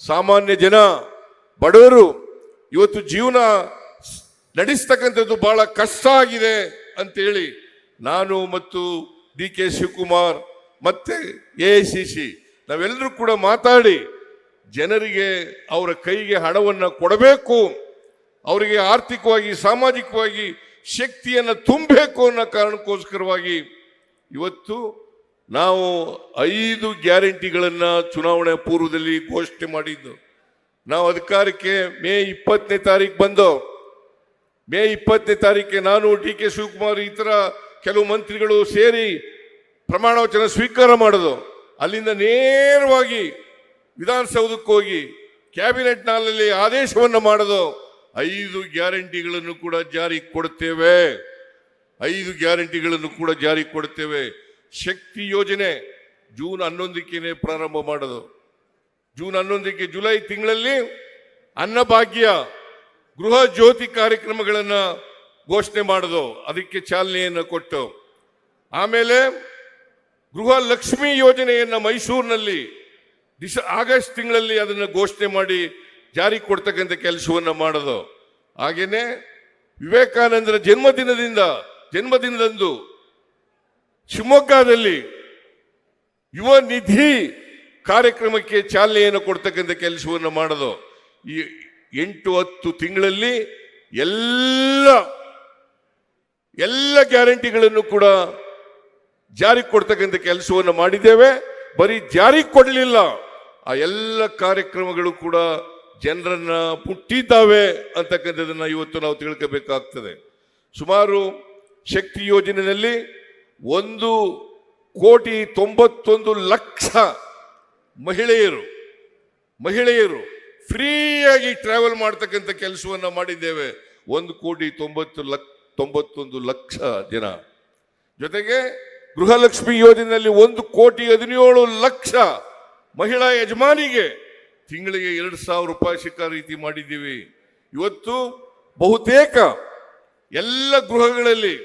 ಸಾಮಾನ್ಯ ಜನ ಬಡವರು ಇವತ್ತು ಜೀವನ ನಡೆಸ್ತಕ್ಕಂಥದ್ದು ಬಹಳ ಕಷ್ಟ ಆಗಿದೆ ಅಂತೇಳಿ ನಾನು ಮತ್ತು DK ಶಿವಕುಮಾರ್ ಮತ್ತೆ AICC ನಾವೆಲ್ಲರೂ ಕೂಡ ಮಾತಾಡಿ ಜನರಿಗೆ ಅವರ ಕೈಗೆ ಹಣವನ್ನು ಕೊಡಬೇಕು, ಅವರಿಗೆ ಆರ್ಥಿಕವಾಗಿ ಸಾಮಾಜಿಕವಾಗಿ ಶಕ್ತಿಯನ್ನು ತುಂಬಬೇಕು ಅನ್ನೋ ಕಾರಣಕ್ಕೋಸ್ಕರವಾಗಿ ಇವತ್ತು ನಾವು 5 ಗ್ಯಾರಂಟಿಗಳನ್ನು ಚುನಾವಣೆ ಪೂರ್ವದಲ್ಲಿ ಘೋಷಣೆ ಮಾಡಿದ್ದು. ನಾವು ಅಧಿಕಾರಕ್ಕೆ ಮೇ 20ನೇ ತಾರೀಕು ಬಂದು ಮೇ 20ನೇ ತಾರೀಕಿಗೆ ನಾನು DK ಶಿವಕುಮಾರ್ ಇತರ ಕೆಲವು ಮಂತ್ರಿಗಳು ಸೇರಿ ಪ್ರಮಾಣ ವಚನ ಸ್ವೀಕಾರ ಮಾಡೋದು. ಅಲ್ಲಿಂದ ನೇರವಾಗಿ ವಿಧಾನಸೌಧಕ್ಕೆ ಹೋಗಿ ಕ್ಯಾಬಿನೆಟ್ನಲ್ಲಿ ಆದೇಶವನ್ನು ಮಾಡೋದು. 5 ಗ್ಯಾರಂಟಿಗಳನ್ನು ಕೂಡ ಜಾರಿ ಕೊಡುತ್ತೇವೆ, 5 ಗ್ಯಾರಂಟಿಗಳನ್ನು ಕೂಡ ಜಾರಿ ಕೊಡುತ್ತೇವೆ. ಶಕ್ತಿ ಯೋಜನೆ ಜೂನ್ 11ಕ್ಕೆ ಪ್ರಾರಂಭ ಮಾಡೋದು. ಜೂನ್ 11ಕ್ಕೆ ಜುಲೈ ತಿಂಗಳಲ್ಲಿ ಅನ್ನಭಾಗ್ಯ, ಗೃಹ ಜ್ಯೋತಿ ಕಾರ್ಯಕ್ರಮಗಳನ್ನು ಘೋಷಣೆ ಮಾಡೋದು, ಅದಕ್ಕೆ ಚಾಲನೆಯನ್ನು ಕೊಟ್ಟು ಆಮೇಲೆ ಗೃಹ ಲಕ್ಷ್ಮಿ ಯೋಜನೆಯನ್ನು ಮೈಸೂರಿನಲ್ಲಿ ಆಗಸ್ಟ್ ತಿಂಗಳಲ್ಲಿ ಅದನ್ನು ಘೋಷಣೆ ಮಾಡಿ ಜಾರಿ ಕೊಡ್ತಕ್ಕಂಥ ಕೆಲಸವನ್ನು ಮಾಡೋದು. ಹಾಗೇನೆ ವಿವೇಕಾನಂದರ ಜನ್ಮದಿನದಂದು ಶಿವಮೊಗ್ಗದಲ್ಲಿ ಯುವ ನಿಧಿ ಕಾರ್ಯಕ್ರಮಕ್ಕೆ ಚಾಲನೆಯನ್ನು ಕೊಡ್ತಕ್ಕಂಥ ಕೆಲಸವನ್ನು ಮಾಡೋದು. ಈ 8-10 ತಿಂಗಳಲ್ಲಿ ಎಲ್ಲ ಗ್ಯಾರಂಟಿಗಳನ್ನು ಕೂಡ ಜಾರಿ ಕೊಡ್ತಕ್ಕಂಥ ಕೆಲಸವನ್ನು ಮಾಡಿದ್ದೇವೆ. ಬರೀ ಜಾರಿ ಕೊಡಲಿಲ್ಲ, ಆ ಎಲ್ಲ ಕಾರ್ಯಕ್ರಮಗಳು ಕೂಡ ಜನರನ್ನ ಮುಟ್ಟಿದ್ದಾವೆ ಅಂತಕ್ಕಂಥದನ್ನ ಇವತ್ತು ನಾವು ತಿಳ್ಕೋಬೇಕಾಗ್ತದೆ. ಸುಮಾರು ಶಕ್ತಿ ಯೋಜನೆಯಲ್ಲಿ 1,91,00,000 ಮಹಿಳೆಯರು ಫ್ರೀಯಾಗಿ ಟ್ರಾವೆಲ್ ಮಾಡ್ತಕ್ಕಂಥ ಕೆಲಸವನ್ನ ಮಾಡಿದ್ದೇವೆ. 1,91,00,000 ಜನ. ಜೊತೆಗೆ ಗೃಹಲಕ್ಷ್ಮಿ ಯೋಜನೆಯಲ್ಲಿ 1,17,00,000 ಮಹಿಳಾ ಯಜಮಾನಿಗೆ ತಿಂಗಳಿಗೆ 2,000 ರೂಪಾಯಿ ಸಿಕ್ಕ ರೀತಿ ಮಾಡಿದ್ದೀವಿ. ಇವತ್ತು ಬಹುತೇಕ ಎಲ್ಲ ಗೃಹಗಳಲ್ಲಿ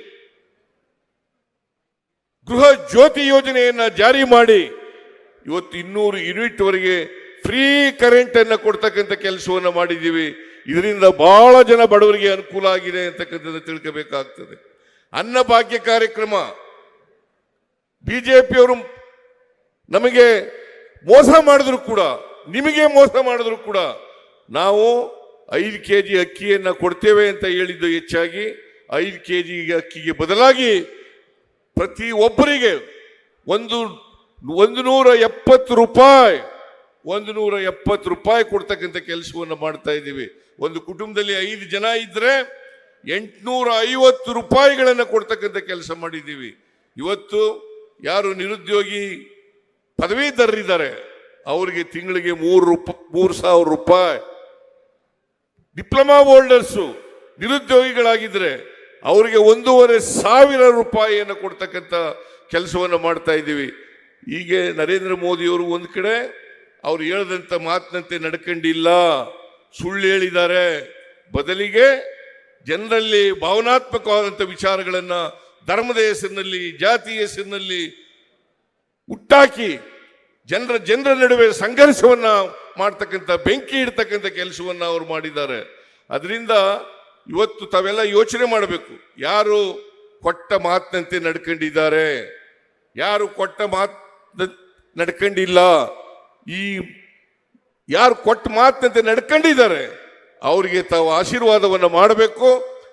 ಗೃಹ ಜ್ಯೋತಿ ಯೋಜನೆಯನ್ನ ಜಾರಿ ಮಾಡಿ ಇವತ್ತು 200 ಯೂನಿಟ್ ವರೆಗೆ ಫ್ರೀ ಕರೆಂಟ್ ಅನ್ನು ಕೊಡ್ತಕ್ಕಂಥ ಕೆಲಸವನ್ನು ಮಾಡಿದ್ದೀವಿ. ಇದರಿಂದ ಬಹಳ ಜನ ಬಡವರಿಗೆ ಅನುಕೂಲ ಆಗಿದೆ ಅಂತಕ್ಕಂಥದ್ದು ತಿಳ್ಕೋಬೇಕಾಗ್ತದೆ. ಅನ್ನಭಾಗ್ಯ ಕಾರ್ಯಕ್ರಮ ಬಿಜೆಪಿಯವರು ನಮಗೆ ಮೋಸ ಮಾಡಿದ್ರು ಕೂಡ, ನಿಮಗೆ ಮೋಸ ಮಾಡಿದ್ರು ಕೂಡ ನಾವು 5 kg ಅಕ್ಕಿಯನ್ನು ಕೊಡ್ತೇವೆ ಅಂತ ಹೇಳಿದ್ದು ಹೆಚ್ಚಾಗಿ 5 kg ಅಕ್ಕಿಗೆ ಬದಲಾಗಿ ಪ್ರತಿ ಒಬ್ಬರಿಗೆ 170 ರೂಪಾಯಿ ಕೊಡ್ತಕ್ಕಂಥ ಕೆಲಸವನ್ನು ಮಾಡ್ತಾ ಇದ್ದೀವಿ. ಒಂದು ಕುಟುಂಬದಲ್ಲಿ 5 ಜನ ಇದ್ರೆ 850 ರೂಪಾಯಿಗಳನ್ನು ಕೊಡ್ತಕ್ಕಂಥ ಕೆಲಸ ಮಾಡಿದ್ದೀವಿ. ಇವತ್ತು ಯಾರು ನಿರುದ್ಯೋಗಿ ಪದವೀಧರರಿದ್ದಾರೆ ಅವರಿಗೆ ತಿಂಗಳಿಗೆ 3,000 ರೂಪಾಯಿ, ಡಿಪ್ಲೊಮಾ ಹೋಲ್ಡರ್ಸು ನಿರುದ್ಯೋಗಿಗಳಾಗಿದ್ರೆ ಅವರಿಗೆ 1,500 ರೂಪಾಯಿಯನ್ನು ಕೊಡ್ತಕ್ಕಂಥ ಕೆಲಸವನ್ನು ಮಾಡ್ತಾ ಇದ್ದೀವಿ. ಹೀಗೆ ನರೇಂದ್ರ ಮೋದಿಯವರು ಒಂದು ಕಡೆ ಅವ್ರು ಹೇಳಿದಂಥ ಮಾತಿನಂತೆ ನಡ್ಕೊಂಡಿಲ್ಲ, ಸುಳ್ಳು ಹೇಳಿದ್ದಾರೆ. ಬದಲಿಗೆ ಜನರಲ್ಲಿ ಭಾವನಾತ್ಮಕವಾದಂಥ ವಿಚಾರಗಳನ್ನು ಧರ್ಮದ ಹೆಸರಿನಲ್ಲಿ, ಜಾತಿಯ ಹೆಸರಿನಲ್ಲಿ ಹುಟ್ಟಾಕಿ ಜನರ ನಡುವೆ ಸಂಘರ್ಷವನ್ನ ಮಾಡ್ತಕ್ಕಂಥ, ಬೆಂಕಿ ಇಡ್ತಕ್ಕಂಥ ಕೆಲಸವನ್ನ ಅವರು ಮಾಡಿದ್ದಾರೆ. ಅದರಿಂದ ಇವತ್ತು ತಾವೆಲ್ಲ ಯೋಚನೆ ಮಾಡಬೇಕು, ಯಾರು ಕೊಟ್ಟ ಮಾತಿನಂತೆ ನಡ್ಕೊಂಡಿದ್ದಾರೆ, ಯಾರು ಕೊಟ್ಟ ಮಾತು ನಡ್ಕೊಂಡಿಲ್ಲ. ಯಾರು ಕೊಟ್ಟ ಮಾತಿನಂತೆ ನಡ್ಕೊಂಡಿದ್ದಾರೆ ಅವರಿಗೆ ತಾವು ಆಶೀರ್ವಾದವನ್ನು ಮಾಡಬೇಕು.